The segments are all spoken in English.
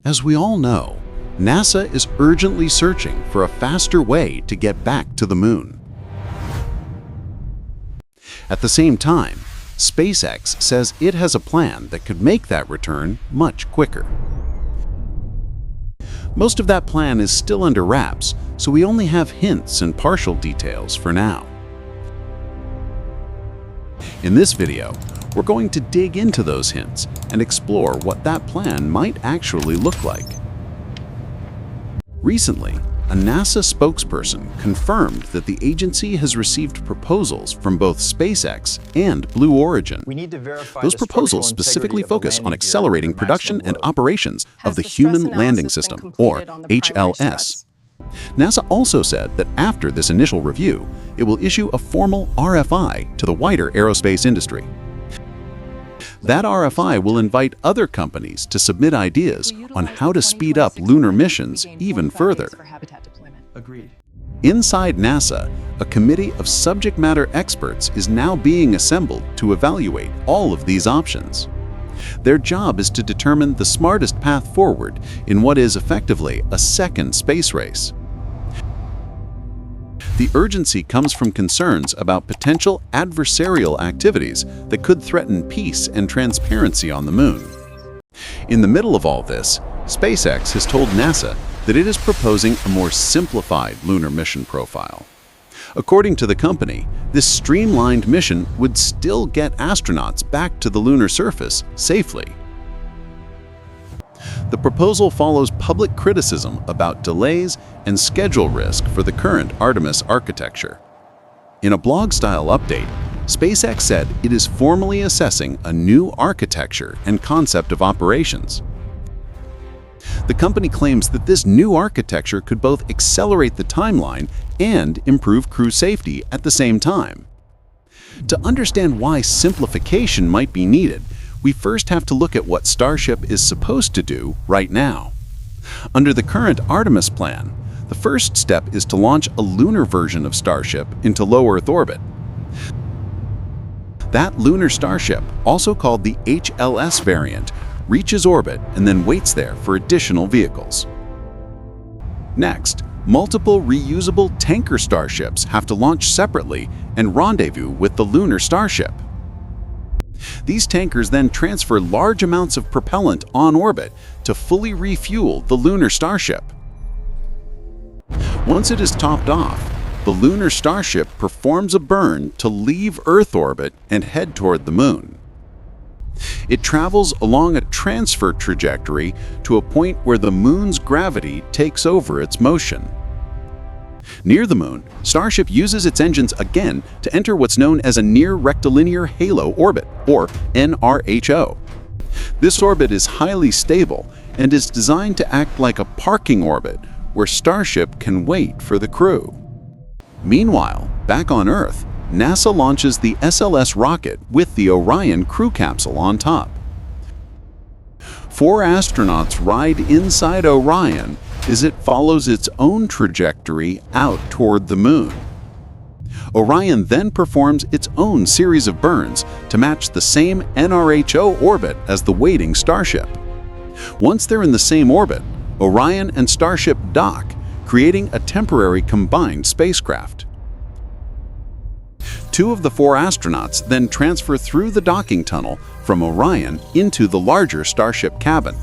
As we all know, NASA is urgently searching for a faster way to get back to the moon. At the same time, SpaceX says it has a plan that could make that return much quicker. Most of that plan is still under wraps, so we only have hints and partial details for now. In this video, we're going to dig into those hints and explore what that plan might actually look like. Recently, a NASA spokesperson confirmed that the agency has received proposals from both SpaceX and Blue Origin. Those proposals specifically focus on accelerating production and operations of the Human Landing System, or HLS. NASA also said that after this initial review, it will issue a formal RFI to the wider aerospace industry. That RFI will invite other companies to submit ideas on how to speed up lunar missions even further. Agreed. Inside NASA, a committee of subject matter experts is now being assembled to evaluate all of these options. Their job is to determine the smartest path forward in what is effectively a second space race. The urgency comes from concerns about potential adversarial activities that could threaten peace and transparency on the moon. In the middle of all this, SpaceX has told NASA that it is proposing a more simplified lunar mission profile. According to the company, this streamlined mission would still get astronauts back to the lunar surface safely. The proposal follows public criticism about delays and schedule risk for the current Artemis architecture. In a blog-style update, SpaceX said it is formally assessing a new architecture and concept of operations. The company claims that this new architecture could both accelerate the timeline and improve crew safety at the same time. To understand why simplification might be needed, we first have to look at what Starship is supposed to do right now. Under the current Artemis plan, the first step is to launch a lunar version of Starship into low Earth orbit. That lunar Starship, also called the HLS variant, reaches orbit and then waits there for additional vehicles. Next, multiple reusable tanker starships have to launch separately and rendezvous with the lunar Starship. These tankers then transfer large amounts of propellant on orbit to fully refuel the lunar Starship. Once it is topped off, the lunar Starship performs a burn to leave Earth orbit and head toward the moon. It travels along a transfer trajectory to a point where the moon's gravity takes over its motion. Near the moon, Starship uses its engines again to enter what's known as a near rectilinear halo orbit, or NRHO. This orbit is highly stable and is designed to act like a parking orbit where Starship can wait for the crew. Meanwhile, back on Earth, NASA launches the SLS rocket with the Orion crew capsule on top. 4 astronauts ride inside Orion as it follows its own trajectory out toward the moon. Orion then performs its own series of burns to match the same NRHO orbit as the waiting Starship. Once they're in the same orbit, Orion and Starship dock, creating a temporary combined spacecraft. 2 of the 4 astronauts then transfer through the docking tunnel from Orion into the larger Starship cabin.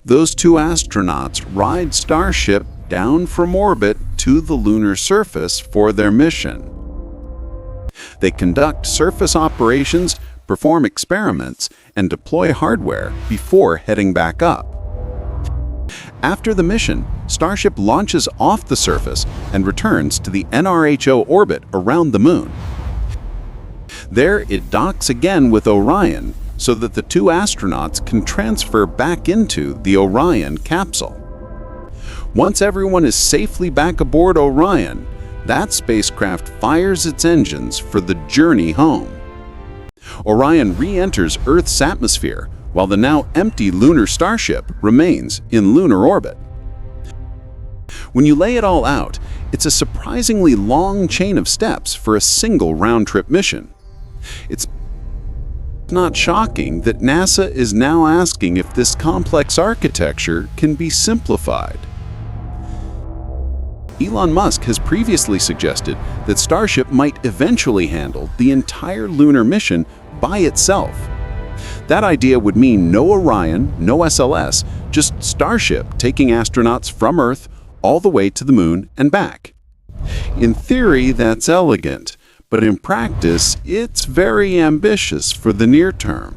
Those 2 astronauts ride Starship down from orbit to the lunar surface for their mission. They conduct surface operations, perform experiments, and deploy hardware before heading back up. After the mission, Starship launches off the surface and returns to the NRHO orbit around the moon. There it docks again with Orion so that the 2 astronauts can transfer back into the Orion capsule. Once everyone is safely back aboard Orion, that spacecraft fires its engines for the journey home. Orion re-enters Earth's atmosphere while the now empty lunar Starship remains in lunar orbit. When you lay it all out, it's a surprisingly long chain of steps for a single round-trip mission. It's not shocking that NASA is now asking if this complex architecture can be simplified. Elon Musk has previously suggested that Starship might eventually handle the entire lunar mission by itself. That idea would mean no Orion, no SLS, just Starship taking astronauts from Earth all the way to the Moon and back. In theory, that's elegant, but in practice, it's very ambitious for the near term.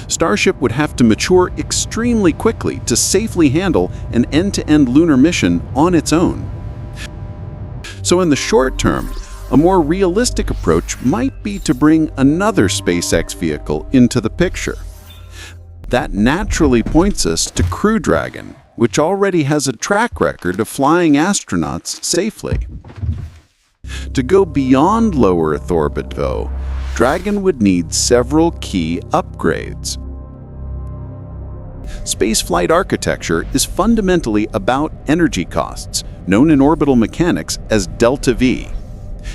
Starship would have to mature extremely quickly to safely handle an end-to-end lunar mission on its own. So in the short term, a more realistic approach might be to bring another SpaceX vehicle into the picture. That naturally points us to Crew Dragon, which already has a track record of flying astronauts safely. To go beyond low Earth orbit, though, Dragon would need several key upgrades. Spaceflight architecture is fundamentally about energy costs, known in orbital mechanics as delta V.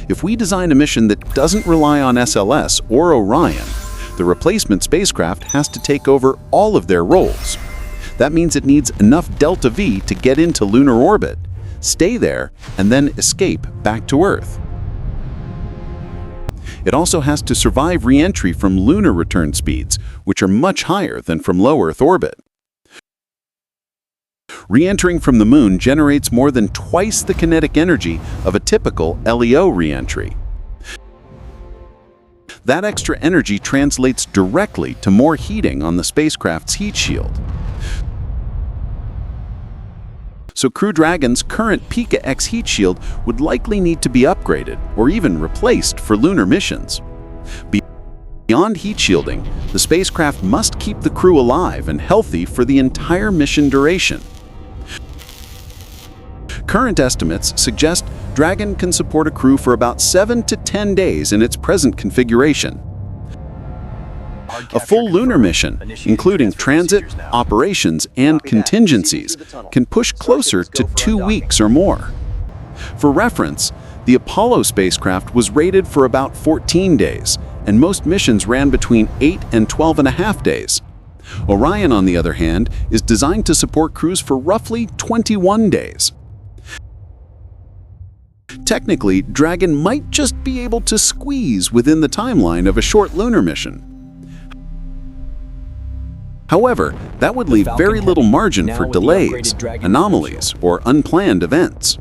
If we design a mission that doesn't rely on SLS or Orion, the replacement spacecraft has to take over all of their roles. That means it needs enough delta V to get into lunar orbit, stay there, and then escape back to Earth. It also has to survive re-entry from lunar return speeds, which are much higher than from low Earth orbit. Re-entering from the Moon generates more than twice the kinetic energy of a typical LEO re-entry. That extra energy translates directly to more heating on the spacecraft's heat shield. So Crew Dragon's current Pika X heat shield would likely need to be upgraded or even replaced for lunar missions. Beyond heat shielding, the spacecraft must keep the crew alive and healthy for the entire mission duration. Current estimates suggest Dragon can support a crew for about 7 to 10 days in its present configuration. A full lunar mission, including transit, operations, and contingencies, can push closer to 2 weeks or more. For reference, the Apollo spacecraft was rated for about 14 days, and most missions ran between 8 and 12.5 days. Orion, on the other hand, is designed to support crews for roughly 21 days. Technically, Dragon might just be able to squeeze within the timeline of a short lunar mission. However, that would leave very little margin for delays, anomalies, or unplanned events.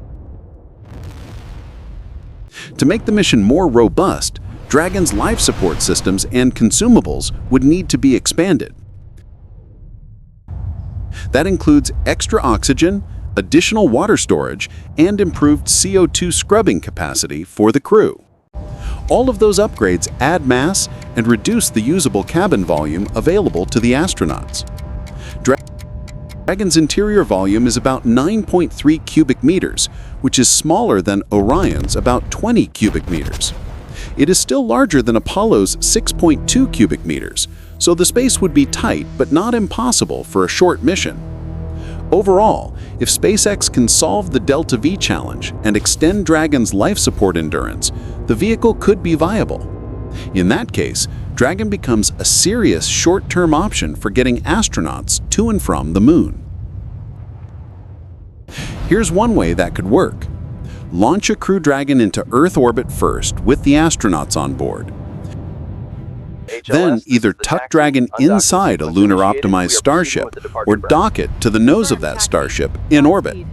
To make the mission more robust, Dragon's life support systems and consumables would need to be expanded. That includes extra oxygen, additional water storage, and improved CO2 scrubbing capacity for the crew. All of those upgrades add mass and reduce the usable cabin volume available to the astronauts. Dragon's interior volume is about 9.3 cubic meters, which is smaller than Orion's about 20 cubic meters. It is still larger than Apollo's 6.2 cubic meters, so the space would be tight but not impossible for a short mission. Overall, if SpaceX can solve the Delta V challenge and extend Dragon's life support endurance, the vehicle could be viable. In that case, Dragon becomes a serious short-term option for getting astronauts to and from the Moon. Here's one way that could work. Launch a Crew Dragon into Earth orbit first with the astronauts on board. Then either tuck Dragon inside a lunar-optimized Starship or dock it to the nose of that Starship in orbit.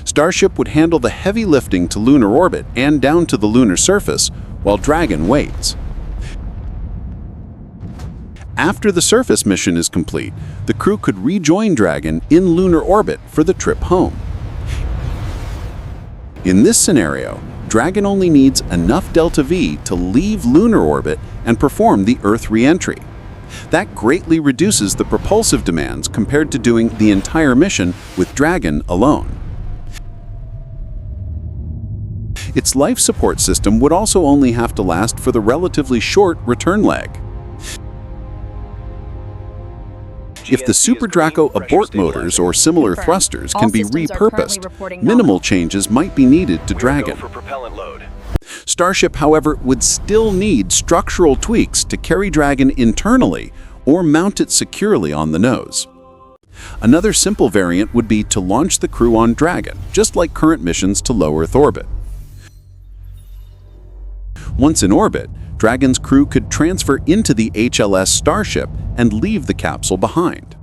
Starship would handle the heavy lifting to lunar orbit and down to the lunar surface while Dragon waits. After the surface mission is complete, the crew could rejoin Dragon in lunar orbit for the trip home. In this scenario, Dragon only needs enough delta V to leave lunar orbit and perform the Earth re-entry. That greatly reduces the propulsive demands compared to doing the entire mission with Dragon alone. Its life support system would also only have to last for the relatively short return leg. If the Super Draco abort motors or similar thrusters can be repurposed, minimal changes might be needed to Dragon. Starship, however, would still need structural tweaks to carry Dragon internally or mount it securely on the nose. Another simple variant would be to launch the crew on Dragon, just like current missions to low Earth orbit. Once in orbit, Dragon's crew could transfer into the HLS Starship and leave the capsule behind.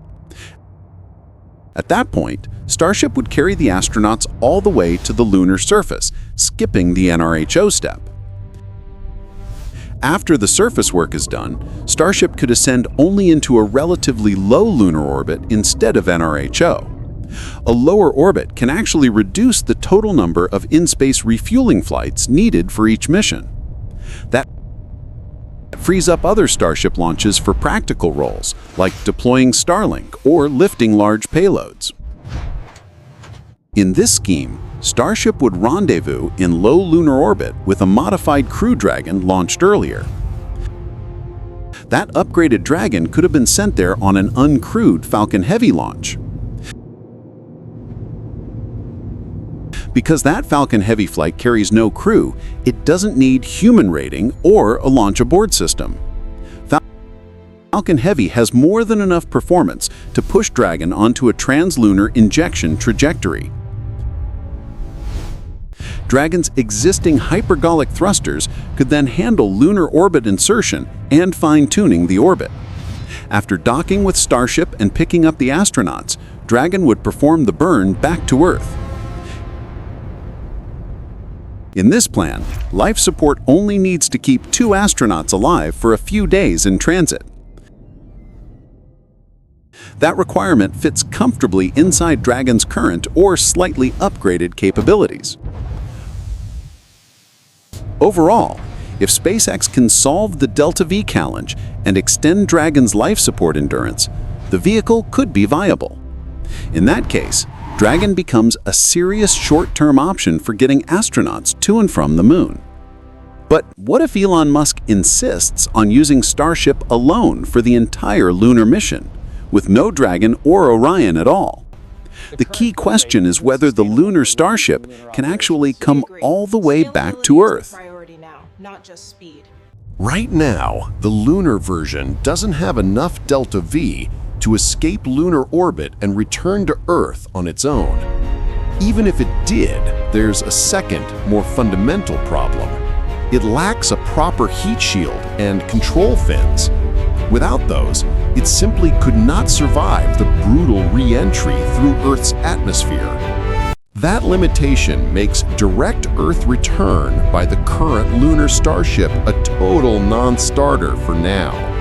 At that point, Starship would carry the astronauts all the way to the lunar surface, skipping the NRHO step. After the surface work is done, Starship could ascend only into a relatively low lunar orbit instead of NRHO. A lower orbit can actually reduce the total number of in-space refueling flights needed for each mission. That frees up other Starship launches for practical roles, like deploying Starlink or lifting large payloads. In this scheme, Starship would rendezvous in low lunar orbit with a modified Crew Dragon launched earlier. That upgraded Dragon could have been sent there on an uncrewed Falcon Heavy launch. Because that Falcon Heavy flight carries no crew, it doesn't need human rating or a launch aboard system. Falcon Heavy has more than enough performance to push Dragon onto a translunar injection trajectory. Dragon's existing hypergolic thrusters could then handle lunar orbit insertion and fine-tuning the orbit. After docking with Starship and picking up the astronauts, Dragon would perform the burn back to Earth. In this plan, life support only needs to keep 2 astronauts alive for a few days in transit. That requirement fits comfortably inside Dragon's current or slightly upgraded capabilities. Overall, if SpaceX can solve the Delta V challenge and extend Dragon's life support endurance, the vehicle could be viable. In that case, Dragon becomes a serious short-term option for getting astronauts to and from the Moon. But what if Elon Musk insists on using Starship alone for the entire lunar mission, with no Dragon or Orion at all? The key question is whether the lunar Starship can actually come all the way back to Earth. Right now, the lunar version doesn't have enough Delta V to escape lunar orbit and return to Earth on its own. Even if it did, there's a second, more fundamental problem. It lacks a proper heat shield and control fins. Without those, it simply could not survive the brutal re-entry through Earth's atmosphere. That limitation makes direct Earth return by the current lunar Starship a total non-starter for now.